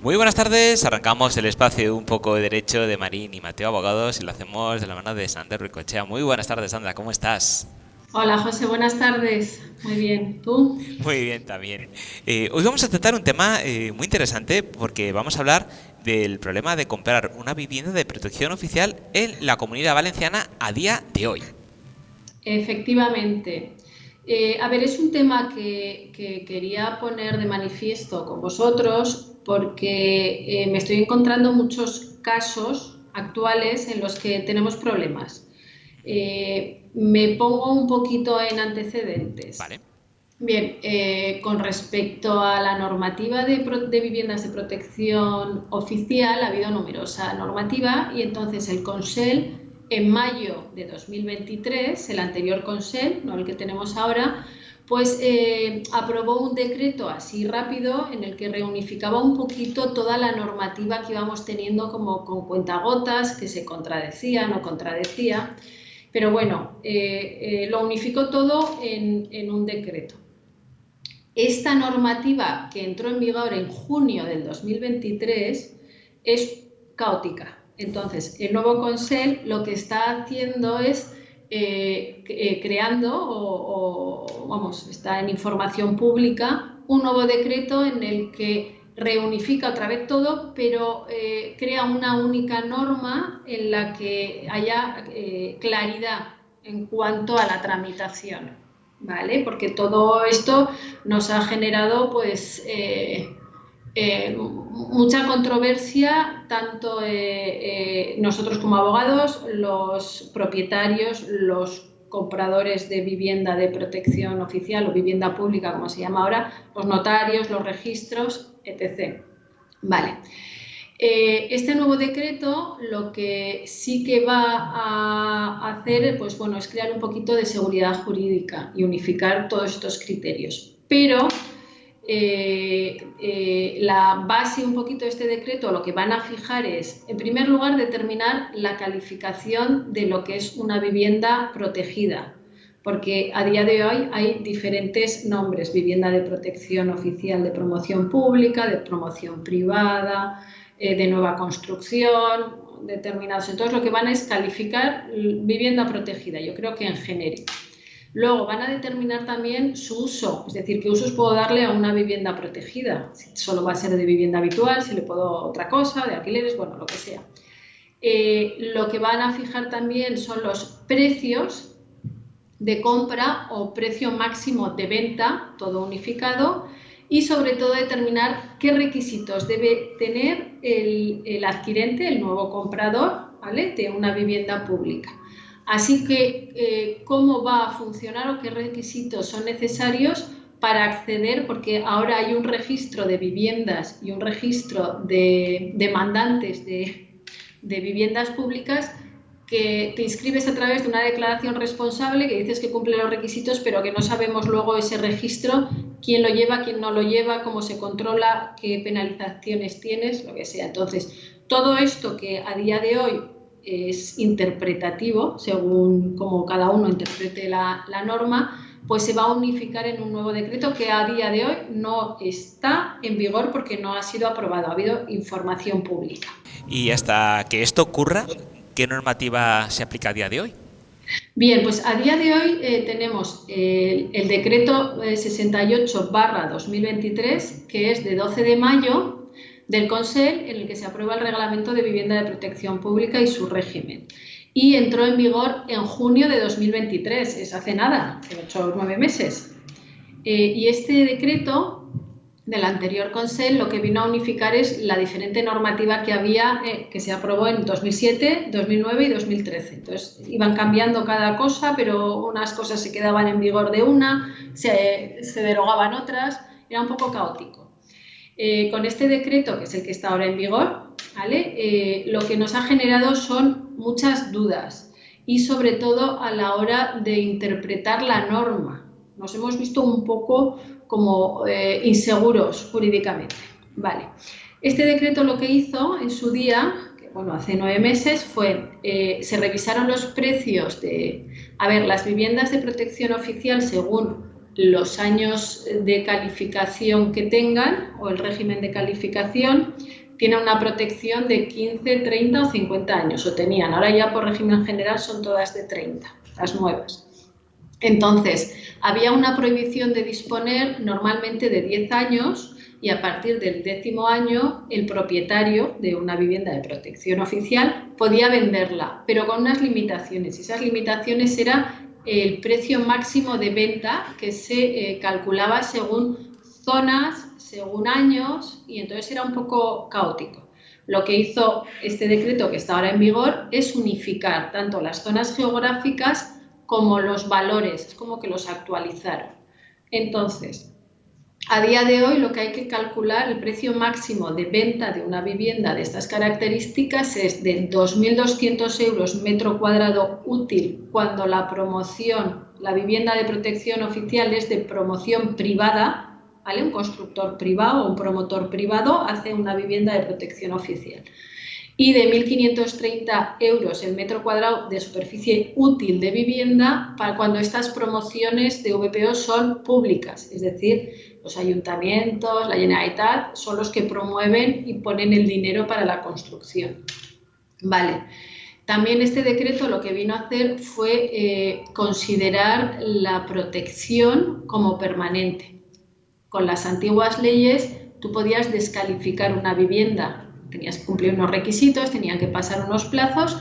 Muy buenas tardes, arrancamos el espacio de Un poco de Derecho de Marín y Mateo Abogados y lo hacemos de la mano de Sandra Ruicochea. Muy buenas tardes, Sandra, ¿cómo estás? Hola José, buenas tardes. Muy bien, ¿tú? Muy bien, también. Hoy vamos a tratar un tema muy interesante porque vamos a hablar del problema de comprar una vivienda de protección oficial en la Comunidad Valenciana a día de hoy. Efectivamente. A ver, es un tema que quería poner de manifiesto con vosotros porque me estoy encontrando muchos casos actuales en los que tenemos problemas. Me pongo un poquito en antecedentes. Vale. Bien, con respecto a la normativa de viviendas de protección oficial, ha habido numerosa normativa y entonces el Consell, en mayo de 2023, el anterior Consell, no el que tenemos ahora, pues aprobó un decreto así rápido en el que reunificaba un poquito toda la normativa que íbamos teniendo como con cuentagotas, que se contradecía, no contradecía, pero bueno, lo unificó todo en un decreto. Esta normativa que entró en vigor en junio del 2023 es caótica. Entonces, el nuevo Consell lo que está haciendo es creando vamos, está en información pública un nuevo decreto en el que reunifica otra vez todo, pero crea una única norma en la que haya claridad en cuanto a la tramitación, ¿vale? Porque todo esto nos ha generado pues mucha controversia, tanto nosotros como abogados, los propietarios, los compradores de vivienda de protección oficial o vivienda pública, como se llama ahora, los notarios, los registros, etc. Vale. Este nuevo decreto lo que sí que va a hacer, pues bueno, es crear un poquito de seguridad jurídica y unificar todos estos criterios. Pero la base un poquito de este decreto, lo que van a fijar es, en primer lugar, determinar la calificación de lo que es una vivienda protegida, porque a día de hoy hay diferentes nombres: vivienda de protección oficial, de promoción pública, de promoción privada, de nueva construcción, determinados. Entonces lo que van es calificar vivienda protegida, yo creo que en genérico. Luego van a determinar también su uso, es decir, qué usos puedo darle a una vivienda protegida. Si solo va a ser de vivienda habitual, si le puedo otra cosa, de alquileres, bueno, lo que sea. Lo que van a fijar también son los precios de compra o precio máximo de venta, todo unificado, y sobre todo determinar qué requisitos debe tener el adquirente, el nuevo comprador, ¿vale?, de una vivienda pública. Así que, ¿cómo va a funcionar o qué requisitos son necesarios para acceder? Porque ahora hay un registro de viviendas y un registro de demandantes de viviendas públicas, que te inscribes a través de una declaración responsable que dices que cumple los requisitos, pero que no sabemos luego ese registro, quién lo lleva, quién no lo lleva, cómo se controla, qué penalizaciones tienes, lo que sea. Entonces, todo esto que a día de hoy es interpretativo, según como cada uno interprete la norma, pues se va a unificar en un nuevo decreto que a día de hoy no está en vigor porque no ha sido aprobado, ha habido información pública. Y hasta que esto ocurra, ¿qué normativa se aplica a día de hoy? Bien, pues a día de hoy tenemos el decreto 68/2023, que es de 12 de mayo del Consell, en el que se aprueba el reglamento de vivienda de protección pública y su régimen. Y entró en vigor en junio de 2023, es hace nada, hace 8 o 9 meses. Y este decreto del anterior Consell lo que vino a unificar es la diferente normativa que había, que se aprobó en 2007, 2009 y 2013. Entonces iban cambiando cada cosa, pero unas cosas se quedaban en vigor de una, se derogaban otras, era un poco caótico. Con este decreto, que es el que está ahora en vigor, ¿vale?, lo que nos ha generado son muchas dudas y sobre todo a la hora de interpretar la norma. Nos hemos visto un poco como inseguros jurídicamente. Vale. Este decreto lo que hizo en su día, que bueno, hace 9 meses, fue se revisaron los precios de, a ver, las viviendas de protección oficial según los años de calificación que tengan o el régimen de calificación, tiene una protección de 15, 30 o 50 años, o tenían. Ahora ya por régimen general son todas de 30, las nuevas. Entonces, había una prohibición de disponer normalmente de 10 años y a partir del 10º año el propietario de una vivienda de protección oficial podía venderla, pero con unas limitaciones. Y esas limitaciones era el precio máximo de venta que se calculaba según zonas, según años, y entonces era un poco caótico. Lo que hizo este decreto que está ahora en vigor es unificar tanto las zonas geográficas como los valores, es como que los actualizaron. Entonces, a día de hoy lo que hay que calcular, el precio máximo de venta de una vivienda de estas características es de 2.200 euros metro cuadrado útil cuando la promoción, la vivienda de protección oficial es de promoción privada, ¿vale? Un constructor privado o un promotor privado hace una vivienda de protección oficial. Y de 1.530 euros el metro cuadrado de superficie útil de vivienda para cuando estas promociones de VPO son públicas, es decir, los ayuntamientos, la Generalitat, son los que promueven y ponen el dinero para la construcción. Vale. También este decreto lo que vino a hacer fue considerar la protección como permanente. Con las antiguas leyes tú podías descalificar una vivienda, tenías que cumplir unos requisitos, tenían que pasar unos plazos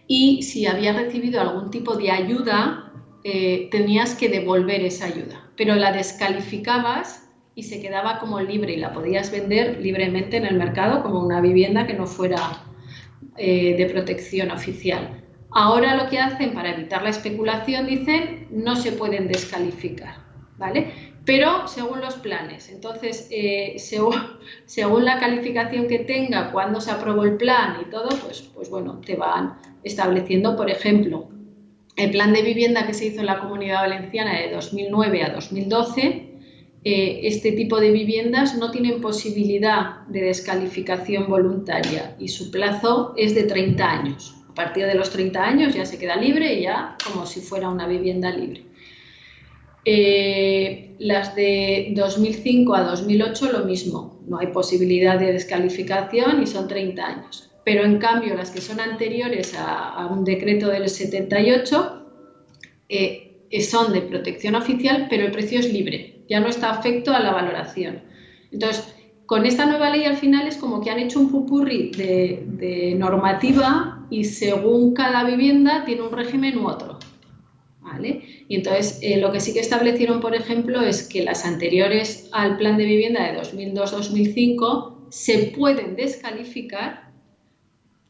y si habías recibido algún tipo de ayuda tenías que devolver esa ayuda, pero la descalificabas y se quedaba como libre y la podías vender libremente en el mercado como una vivienda que no fuera de protección oficial. Ahora lo que hacen para evitar la especulación dicen no se pueden descalificar, ¿vale? Pero según los planes. Entonces, según la calificación que tenga, cuando se aprobó el plan y todo, pues bueno, te van estableciendo, por ejemplo, el plan de vivienda que se hizo en la Comunidad Valenciana de 2009 a 2012, este tipo de viviendas no tienen posibilidad de descalificación voluntaria y su plazo es de 30 años. A partir de los 30 años ya se queda libre y ya como si fuera una vivienda libre. Las de 2005 a 2008 lo mismo, no hay posibilidad de descalificación y son 30 años. Pero en cambio las que son anteriores a un decreto del 78 son de protección oficial, pero el precio es libre, ya no está afecto a la valoración. Entonces, con esta nueva ley al final es como que han hecho un popurrí de normativa y según cada vivienda tiene un régimen u otro, ¿vale? Y entonces lo que sí que establecieron, por ejemplo, es que las anteriores al plan de vivienda de 2002-2005 se pueden descalificar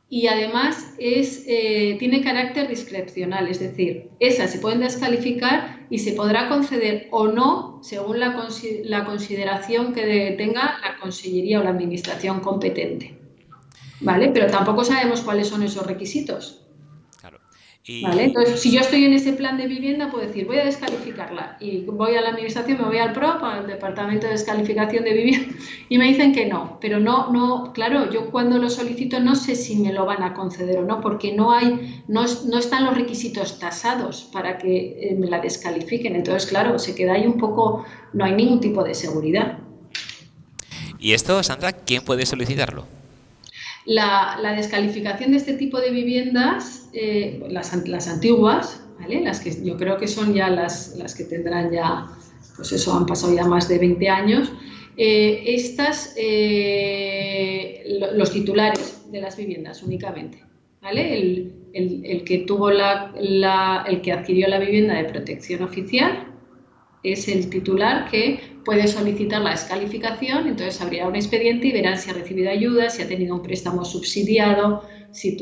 y además tiene carácter discrecional, es decir, esas se pueden descalificar y se podrá conceder o no según la consideración que tenga la Consellería o la Administración competente, ¿vale? Pero tampoco sabemos cuáles son esos requisitos. Claro. ¿Vale? Entonces, si yo estoy en ese plan de vivienda, puedo decir, voy a descalificarla y voy a la administración, me voy al PROP, al Departamento de Descalificación de Vivienda y me dicen que no, pero no, claro, yo cuando lo solicito no sé si me lo van a conceder o no, porque no están los requisitos tasados para que me la descalifiquen, entonces, claro, se queda ahí un poco, no hay ningún tipo de seguridad. ¿Y esto, Sandra, quién puede solicitarlo? La descalificación de este tipo de viviendas, las antiguas, ¿vale? Las que yo creo que son ya las que tendrán ya, pues eso, han pasado ya más de 20 años, estas, los titulares de las viviendas únicamente, ¿vale? El que tuvo el que adquirió la vivienda de protección oficial es el titular que puede solicitar la descalificación, entonces abrirá un expediente y verán si ha recibido ayuda, si ha tenido un préstamo subsidiado, si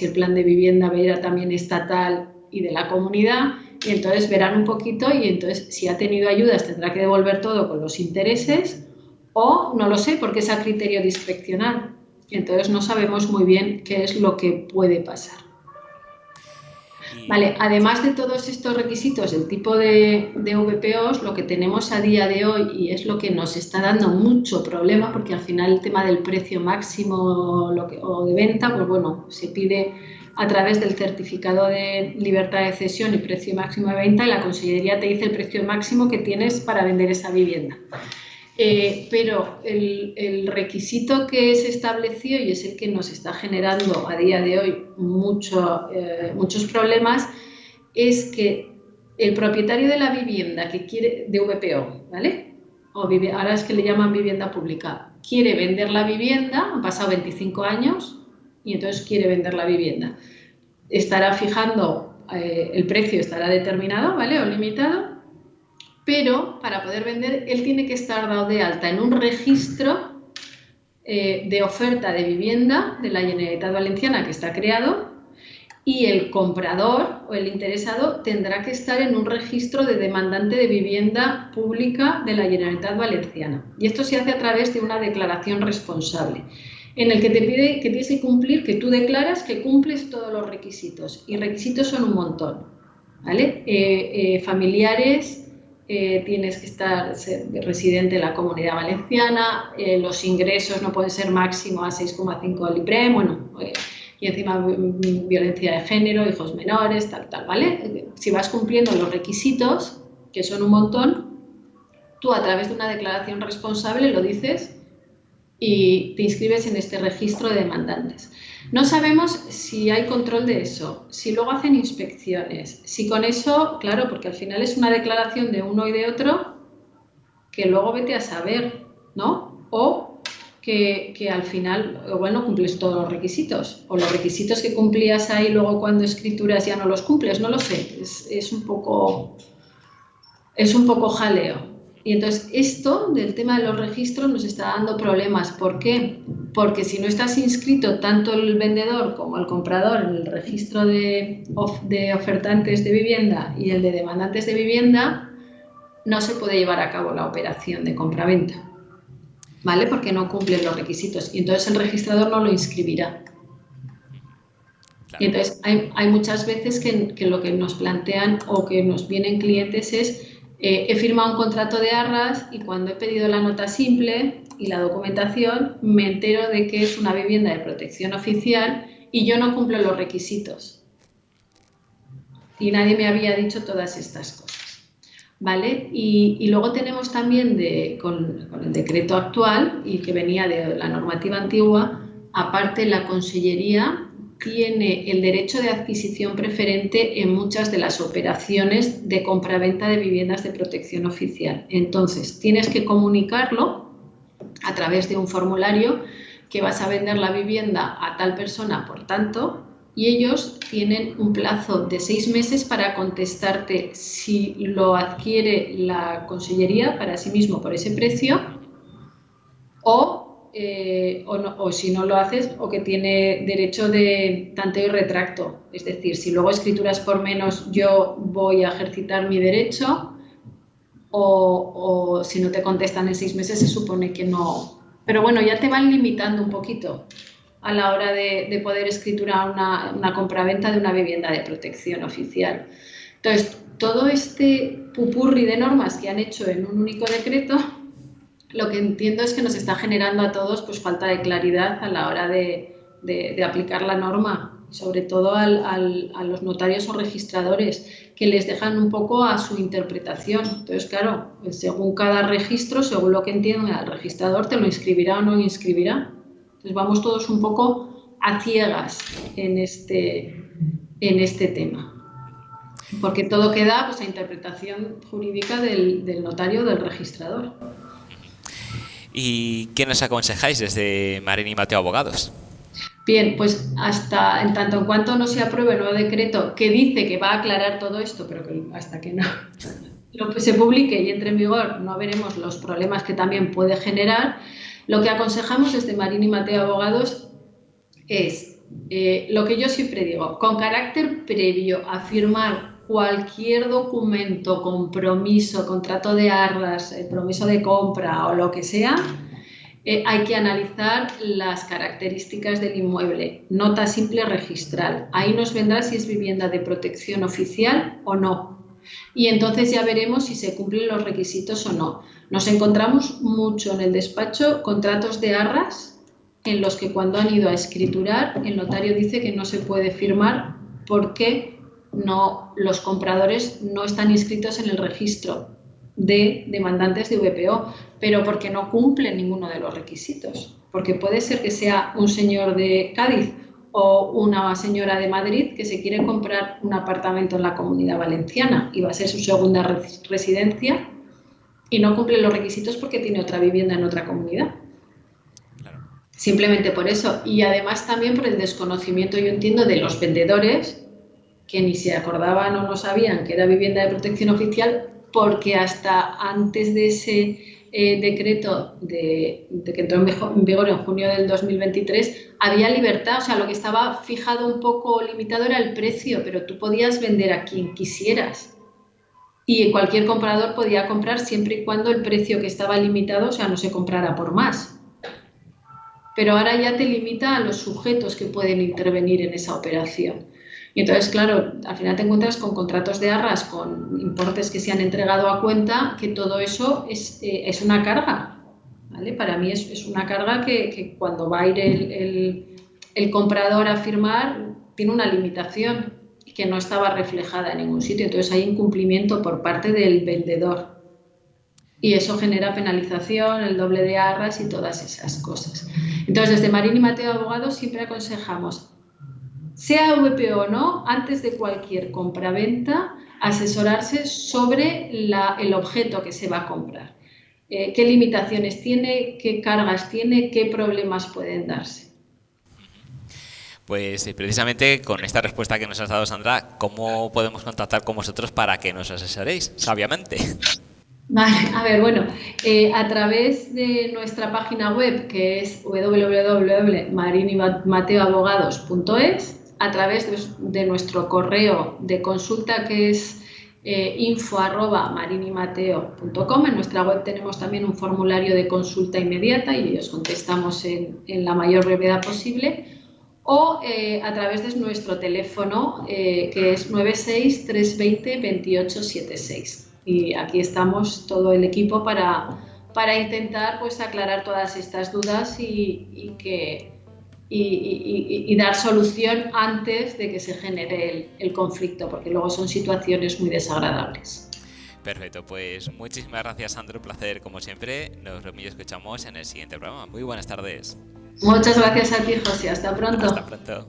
el plan de vivienda era también estatal y de la comunidad, y entonces verán un poquito y entonces si ha tenido ayudas tendrá que devolver todo con los intereses o no lo sé porque es a criterio discrecional, entonces no sabemos muy bien qué es lo que puede pasar. Vale, además de todos estos requisitos del tipo de VPOs, lo que tenemos a día de hoy y es lo que nos está dando mucho problema, porque al final el tema del precio máximo o de venta, pues bueno, se pide a través del certificado de libertad de cesión y precio máximo de venta, y la Consellería te dice el precio máximo que tienes para vender esa vivienda. Pero el requisito que se estableció, y es el que nos está generando a día de hoy muchos problemas, es que el propietario de la vivienda que quiere, de VPO, ¿vale? Ahora es que le llaman vivienda pública, quiere vender la vivienda, han pasado 25 años y entonces quiere vender la vivienda. Estará fijando, el precio estará determinado, ¿vale? O limitado, pero para poder vender él tiene que estar dado de alta en un registro de oferta de vivienda de la Generalitat Valenciana que está creado, y el comprador o el interesado tendrá que estar en un registro de demandante de vivienda pública de la Generalitat Valenciana. Y esto se hace a través de una declaración responsable, en el que te pide que tienes que cumplir, que tú declaras que cumples todos los requisitos. Y requisitos son un montón, ¿vale? Familiares, tienes que ser residente en la Comunidad Valenciana, los ingresos no pueden ser máximo a 6,5 del IPREM, bueno, y encima violencia de género, hijos menores, tal, ¿vale? Si vas cumpliendo los requisitos, que son un montón, tú a través de una declaración responsable lo dices y te inscribes en este registro de demandantes. No sabemos si hay control de eso, si luego hacen inspecciones, si con eso, claro, porque al final es una declaración de uno y de otro, que luego vete a saber, ¿no? O que al final, bueno, cumples todos los requisitos, o los requisitos que cumplías ahí luego cuando escrituras ya no los cumples, no lo sé, es un poco jaleo. Y entonces esto del tema de los registros nos está dando problemas. ¿Por qué? Porque si no estás inscrito tanto el vendedor como el comprador en el registro de ofertantes de vivienda y el de demandantes de vivienda, no se puede llevar a cabo la operación de compraventa, ¿vale? Porque no cumplen los requisitos y entonces el registrador no lo inscribirá. Y entonces hay muchas veces que lo que nos plantean o que nos vienen clientes es he firmado un contrato de arras y cuando he pedido la nota simple y la documentación me entero de que es una vivienda de protección oficial y yo no cumplo los requisitos. Y nadie me había dicho todas estas cosas, ¿vale? Y luego tenemos también con el decreto actual y que venía de la normativa antigua, aparte la Consellería tiene el derecho de adquisición preferente en muchas de las operaciones de compraventa de viviendas de protección oficial. Entonces, tienes que comunicarlo a través de un formulario que vas a vender la vivienda a tal persona por tanto, y ellos tienen un plazo de 6 meses para contestarte si lo adquiere la Consellería para sí mismo por ese precio o si no lo haces, o que tiene derecho de tanteo y retracto. Es decir, si luego escrituras por menos, yo voy a ejercitar mi derecho, o si no te contestan en 6 meses, se supone que no. Pero bueno, ya te van limitando un poquito a la hora de poder escriturar una compraventa de una vivienda de protección oficial. Entonces, todo este pupurri de normas que han hecho en un único decreto, lo que entiendo es que nos está generando a todos pues falta de claridad a la hora de aplicar la norma, sobre todo a los notarios o registradores, que les dejan un poco a su interpretación. Entonces, claro, según cada registro, según lo que entienda el registrador, te lo inscribirá o no inscribirá. Entonces vamos todos un poco a ciegas en este tema, porque todo queda pues a interpretación jurídica del notario o del registrador. ¿Y qué nos aconsejáis desde Marín y Mateo Abogados? Bien, pues hasta en tanto en cuanto no se apruebe el nuevo decreto que dice que va a aclarar todo esto, pero que hasta que no se publique y entre en vigor no veremos los problemas que también puede generar. Lo que aconsejamos desde Marín y Mateo Abogados es lo que yo siempre digo, con carácter previo a firmar cualquier documento, compromiso, contrato de arras, promiso de compra o lo que sea, hay que analizar las características del inmueble, nota simple registral. Ahí nos vendrá si es vivienda de protección oficial o no. Y entonces ya veremos si se cumplen los requisitos o no. Nos encontramos mucho en el despacho contratos de arras en los que cuando han ido a escriturar, el notario dice que no se puede firmar porque los compradores no están inscritos en el registro de demandantes de VPO, pero porque no cumplen ninguno de los requisitos. Porque puede ser que sea un señor de Cádiz o una señora de Madrid que se quiere comprar un apartamento en la Comunidad Valenciana y va a ser su segunda residencia y no cumple los requisitos porque tiene otra vivienda en otra comunidad. Claro. Simplemente por eso. Y además también por el desconocimiento, yo entiendo, de los vendedores que ni se acordaban o no sabían que era vivienda de protección oficial, porque hasta antes de ese decreto de que entró en vigor en junio del 2023 había libertad, o sea, lo que estaba fijado un poco limitado era el precio, pero tú podías vender a quien quisieras y cualquier comprador podía comprar siempre y cuando el precio que estaba limitado, o sea, no se comprara por más. Pero ahora ya te limita a los sujetos que pueden intervenir en esa operación. Y entonces, claro, al final te encuentras con contratos de arras, con importes que se han entregado a cuenta, que todo eso es una carga, ¿vale? Para mí es una carga que cuando va a ir el comprador a firmar tiene una limitación que no estaba reflejada en ningún sitio. Entonces hay incumplimiento por parte del vendedor. Y eso genera penalización, el doble de arras y todas esas cosas. Entonces, desde Marín y Mateo Abogados siempre aconsejamos, sea VPO o no, antes de cualquier compraventa, asesorarse sobre el objeto que se va a comprar. ¿Qué limitaciones tiene? ¿Qué cargas tiene? ¿Qué problemas pueden darse? Pues precisamente con esta respuesta que nos has dado, Sandra, ¿cómo podemos contactar con vosotros para que nos asesoréis sabiamente? Vale, a ver, bueno, a través de nuestra página web, que es www.marinimateoabogados.es, a través de nuestro correo de consulta, que es info@marinimateo.com. En nuestra web tenemos también un formulario de consulta inmediata y os contestamos en la mayor brevedad posible. O a través de nuestro teléfono, que es 96 320 2876. Y aquí estamos todo el equipo para intentar pues aclarar todas estas dudas y dar solución antes de que se genere el conflicto, porque luego son situaciones muy desagradables. Perfecto, pues muchísimas gracias, Sandra, un placer como siempre. Nos escuchamos en el siguiente programa. Muy buenas tardes. Muchas gracias a ti, José. Hasta pronto. Hasta pronto.